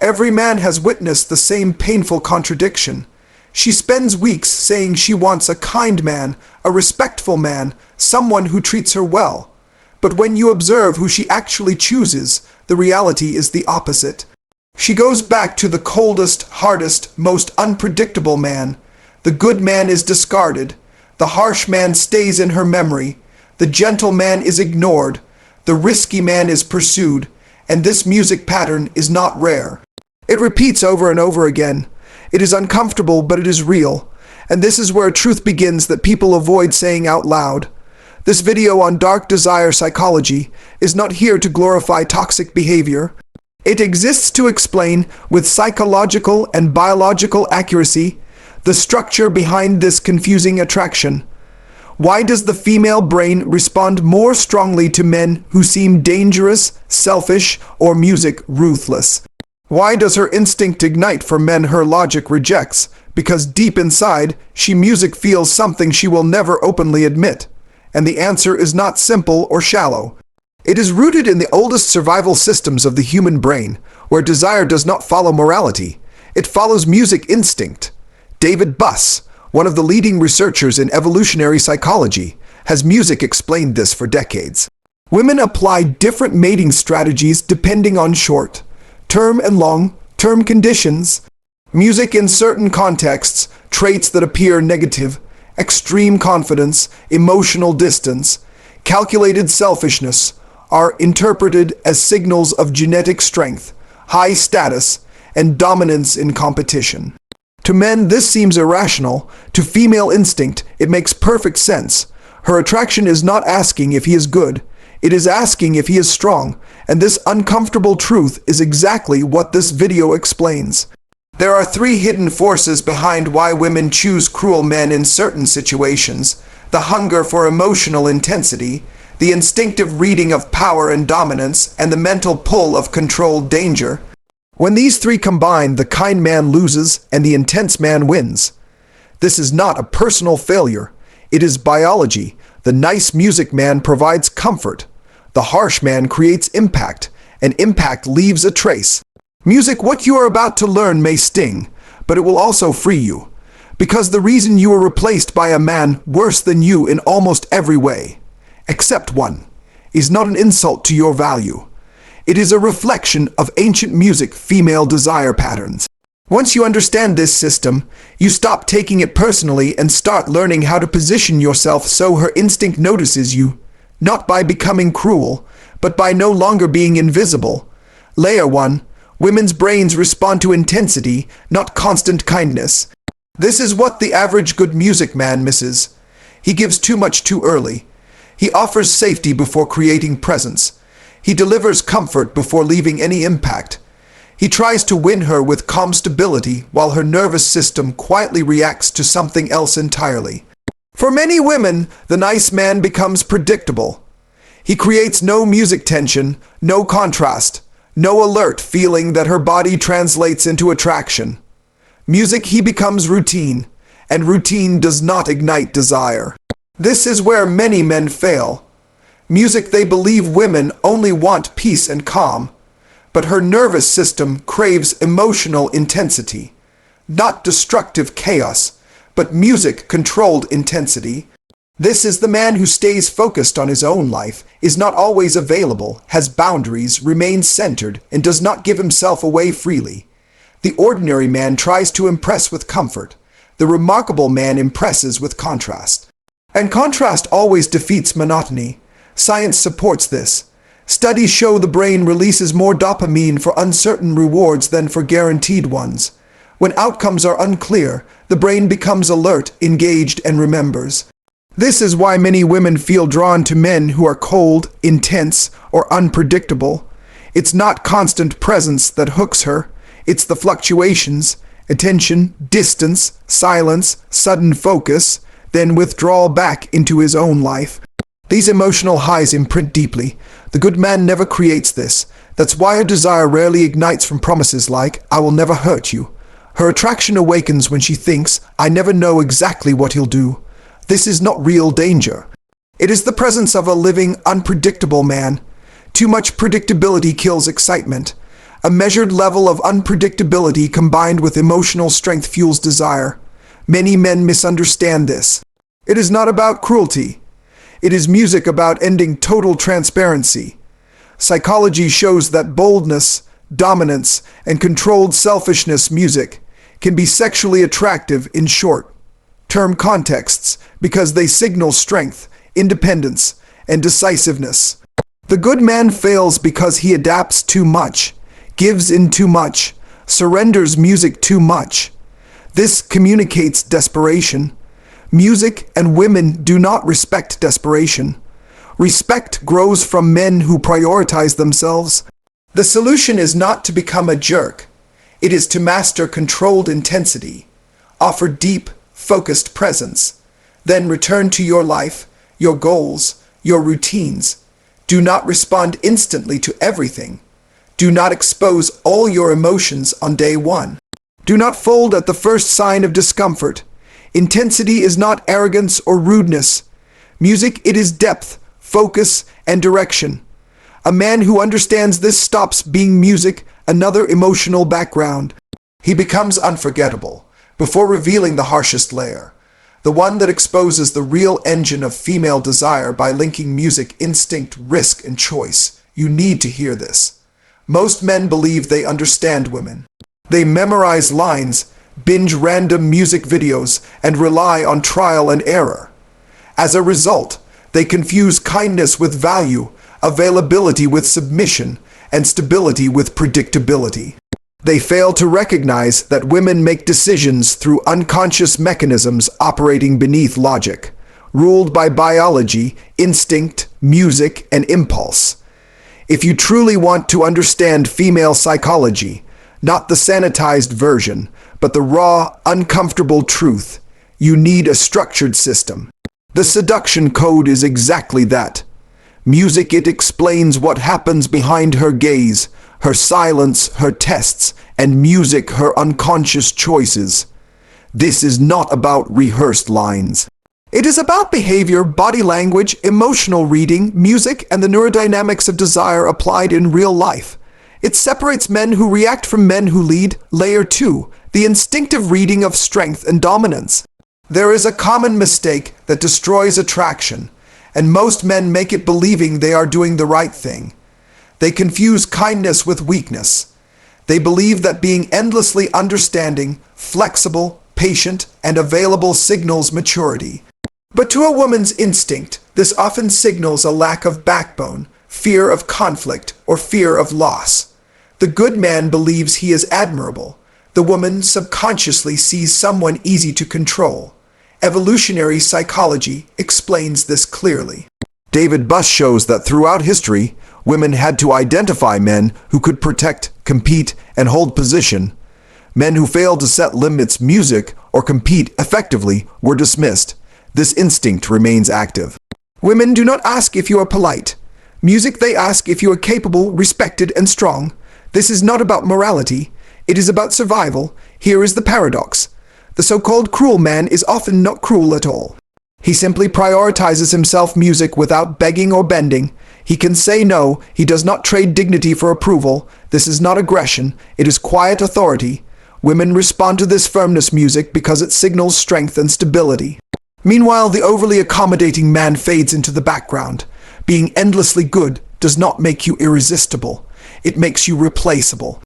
Every man has witnessed the same painful contradiction. She spends weeks saying she wants a kind man, a respectful man, someone who treats her well. But when you observe who she actually chooses, the reality is the opposite. She goes back to the coldest, hardest, most unpredictable man. The good man is discarded. The harsh man stays in her memory. The gentle man is ignored. The risky man is pursued. And this music pattern is not rare. It repeats over and over again. It is uncomfortable, but it is real. And this is where truth begins that people avoid saying out loud. This video on dark desire psychology is not here to glorify toxic behavior. It exists to explain, with psychological and biological accuracy, the structure behind this confusing attraction. Why does the female brain respond more strongly to men who seem dangerous, selfish, or music ruthless? Why does her instinct ignite for men her logic rejects? Because deep inside, music feels something she will never openly admit. And the answer is not simple or shallow. It is rooted in the oldest survival systems of the human brain, where desire does not follow morality. It follows music instinct. David Buss, one of the leading researchers in evolutionary psychology, has music explained this for decades. Women apply different mating strategies depending on short-term and long-term conditions. Music in certain contexts, traits that appear negative, extreme confidence, emotional distance, calculated selfishness, are interpreted as signals of genetic strength, high status, and dominance in competition. To men, this seems irrational. To female instinct, it makes perfect sense. Her attraction is not asking if he is good. It is asking if he is strong. And this uncomfortable truth is exactly what this video explains. There are three hidden forces behind why women choose cruel men in certain situations: the hunger for emotional intensity, the instinctive reading of power and dominance, and the mental pull of controlled danger. When these three combine, the kind man loses and the intense man wins. This is not a personal failure. It is biology. The nice music man provides comfort. The harsh man creates impact, and impact leaves a trace. Music, what you are about to learn, may sting, but it will also free you. Because the reason you were replaced by a man worse than you in almost every way, except one, is not an insult to your value. It is a reflection of ancient music female desire patterns. Once you understand this system, you stop taking it personally and start learning how to position yourself so her instinct notices you, not by becoming cruel, but by no longer being invisible. Layer 1. Women's brains respond to intensity, not constant kindness. This is what the average good music man misses. He gives too much too early. He offers safety before creating presence. He delivers comfort before leaving any impact. He tries to win her with calm stability while her nervous system quietly reacts to something else entirely. For many women, the nice man becomes predictable. He creates no music tension, no contrast, no alert feeling that her body translates into attraction. Music, he becomes routine, and routine does not ignite desire. This is where many men fail. Music, they believe women only want peace and calm, but her nervous system craves emotional intensity, not destructive chaos, but music-controlled intensity. This is the man who stays focused on his own life, is not always available, has boundaries, remains centered, and does not give himself away freely. The ordinary man tries to impress with comfort. The remarkable man impresses with contrast. And contrast always defeats monotony. Science supports this. Studies show the brain releases more dopamine for uncertain rewards than for guaranteed ones. When outcomes are unclear, the brain becomes alert, engaged, and remembers. This is why many women feel drawn to men who are cold, intense, or unpredictable. It's not constant presence that hooks her. It's the fluctuations, attention, distance, silence, sudden focus, then withdrawal back into his own life. These emotional highs imprint deeply. The good man never creates this. That's why her desire rarely ignites from promises like, "I will never hurt you." Her attraction awakens when she thinks, "I never know exactly what he'll do." This is not real danger. It is the presence of a living, unpredictable man. Too much predictability kills excitement. A measured level of unpredictability combined with emotional strength fuels desire. Many men misunderstand this. It is not about cruelty. It is music about ending total transparency. Psychology shows that boldness, dominance, and controlled selfishness music can be sexually attractive in short-term contexts because they signal strength, independence, and decisiveness. The good man fails because he adapts too much, gives in too much, surrenders music too much. This communicates desperation. Music and women do not respect desperation. Respect grows from men who prioritize themselves. The solution is not to become a jerk. It is to master controlled intensity, offer deep, focused presence, then return to your life, your goals, your routines. Do not respond instantly to everything. Do not expose all your emotions on day one. Do not fold at the first sign of discomfort. Intensity is not arrogance or rudeness. Music, it is depth, focus, and direction. A man who understands this stops being music, another emotional background. He becomes unforgettable before revealing the harshest layer, the one that exposes the real engine of female desire by linking music, instinct, risk, and choice. You need to hear this. Most men believe they understand women. They memorize lines, binge random music videos, and rely on trial and error. As a result, they confuse kindness with value, availability with submission, and stability with predictability. They fail to recognize that women make decisions through unconscious mechanisms operating beneath logic, ruled by biology, instinct, music, and impulse. If you truly want to understand female psychology, not the sanitized version, but the raw, uncomfortable truth, you need a structured system. The seduction code is exactly that. Music, it explains what happens behind her gaze, her silence, her tests, and music, her unconscious choices. This is not about rehearsed lines. It is about behavior, body language, emotional reading, music, and the neurodynamics of desire applied in real life. It separates men who react from men who lead. Layer 2, the instinctive reading of strength and dominance. There is a common mistake that destroys attraction, and most men make it believing they are doing the right thing. They confuse kindness with weakness. They believe that being endlessly understanding, flexible, patient, and available signals maturity. But to a woman's instinct, this often signals a lack of backbone, fear of conflict, or fear of loss. The good man believes he is admirable. The woman subconsciously sees someone easy to control. Evolutionary psychology explains this clearly. David Buss shows that throughout history, women had to identify men who could protect, compete, and hold position. Men who failed to set limits, music, or compete effectively were dismissed. This instinct remains active. Women do not ask if you are polite. Music, they ask if you are capable, respected, and strong. This is not about morality. It is about survival. Here is the paradox. The so-called cruel man is often not cruel at all. He simply prioritizes himself music without begging or bending. He can say no. He does not trade dignity for approval. This is not aggression. It is quiet authority. Women respond to this firmness music because it signals strength and stability. Meanwhile, the overly accommodating man fades into the background. Being endlessly good does not make you irresistible. It makes you replaceable.